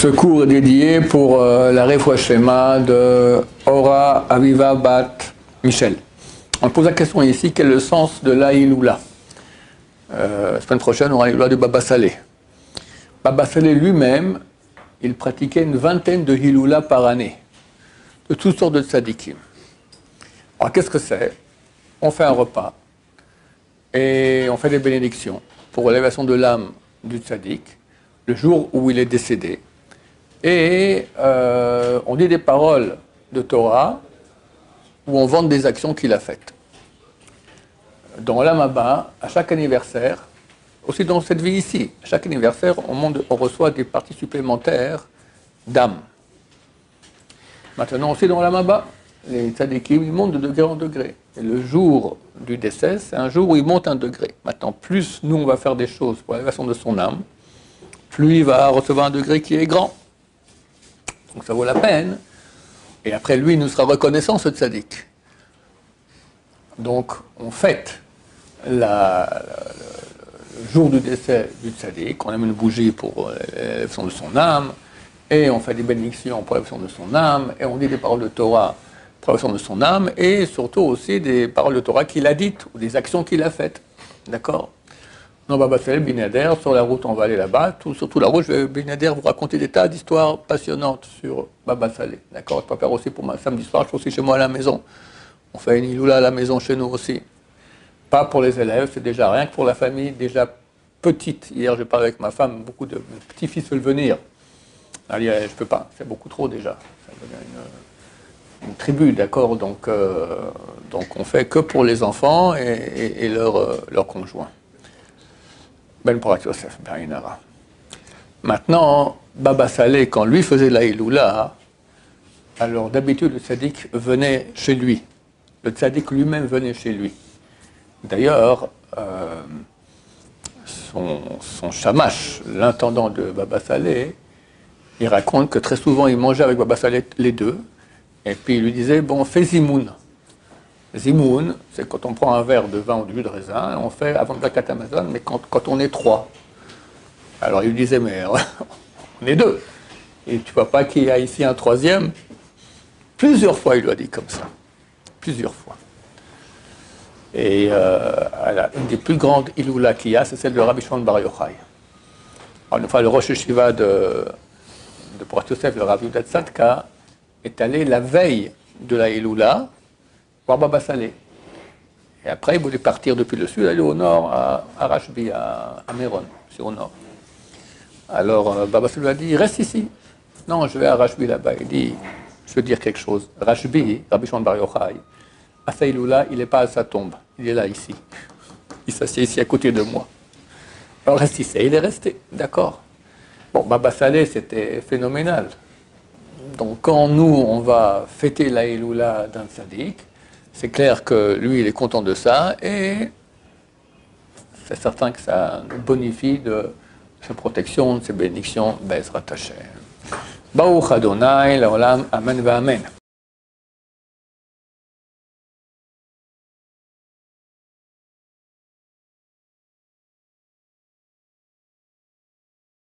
Ce cours est dédié pour la Refoua Shema de Ora Aviva Bat Michel. On pose la question ici, quel est le sens de la Iloula? La semaine prochaine, on aura l'Iloula de Baba Saleh. Baba Saleh lui-même, il pratiquait une vingtaine de Iloula par année, de toutes sortes de tzadikim. Alors qu'est-ce que c'est? On fait un repas et on fait des bénédictions pour l'élévation de l'âme du tzadik, le jour où il est décédé. Et on dit des paroles de Torah où on vante des actions qu'il a faites. Dans l'Amaba, à chaque anniversaire, aussi dans cette vie ici, à chaque anniversaire, on reçoit des parties supplémentaires d'âme. Maintenant aussi dans l'Amaba, les tzadikim, ils montent de degré en degré. Et le jour du décès, c'est un jour où ils montent un degré. Maintenant, plus nous, on va faire des choses pour l'élévation de son âme, plus il va recevoir un degré qui est grand. Donc ça vaut la peine. Et après, lui, il nous sera reconnaissant, ce tzaddik. Donc, on fête le jour du décès du tzaddik, on amène une bougie pour l'élévation de son âme, et on fait des bénédictions pour l'élévation de son âme, et on dit des paroles de Torah pour l'élévation de son âme, et surtout aussi des paroles de Torah qu'il a dites, ou des actions qu'il a faites. D'accord? Non, Baba Saleh, Binader, sur la route, on va aller là-bas. Sur toute la route, je vais, Binader, vous raconter des tas d'histoires passionnantes sur Baba Saleh. D'accord? Je peux faire aussi pour ma samedi soir, je suis aussi chez moi à la maison. On fait une iloula à la maison chez nous aussi. Pas pour les élèves, c'est déjà rien que pour la famille, déjà petite. Hier, j'ai parlé avec ma femme, beaucoup de petits-fils veulent venir. Allez, je peux pas, c'est beaucoup trop déjà. Ça devient une tribu, d'accord? Donc on fait que pour les enfants et leurs conjoints. Ben Porat Yosef, Berinara. Maintenant, Baba Saleh, quand lui faisait la Iloula, alors d'habitude le tzaddik venait chez lui. Le tzaddik lui-même venait chez lui. D'ailleurs, son shamash, l'intendant de Baba Saleh, il raconte que très souvent il mangeait avec Baba Saleh les deux, et puis il lui disait, bon, fais zimoun. Zimoun, c'est quand on prend un verre de vin ou de jus de raisin, on fait avant de la Amazon, mais quand on est trois. Alors il lui disait, mais on est deux. Et tu vois pas qu'il y a ici un troisième? Plusieurs fois il lui a dit comme ça. Plusieurs fois. Et une des plus grandes iloula qu'il y a, c'est celle de Rabbi Shimon Bar Yochai. Alors une fois, le Rosh Yeshiva de Porat Yosef, le Rav Yehuda Tzadka, est allé la veille de la iloula voir Baba Saleh. Et après, il voulait partir depuis le sud, aller au nord, à Rashbi, à Méron, c'est au nord. Alors, Baba Saleh lui a dit, reste ici. Non, je vais à Rashbi là-bas. Il dit, je veux dire quelque chose. Rashbi, Rabbi Shimon Bar Yochai, à sa iloula, il n'est pas à sa tombe. Il est là, ici. Il s'assied ici, à côté de moi. Alors, reste ici. Il est resté, d'accord. Bon, Baba Saleh, c'était phénoménal. Donc, quand nous, on va fêter la iloula d'un tzaddik, c'est clair que lui, il est content de ça, et c'est certain que ça nous bonifie de sa protection, de ses bénédictions, Bezrat Hashem. Baruch Adonai, Leolam, Amen, Amen.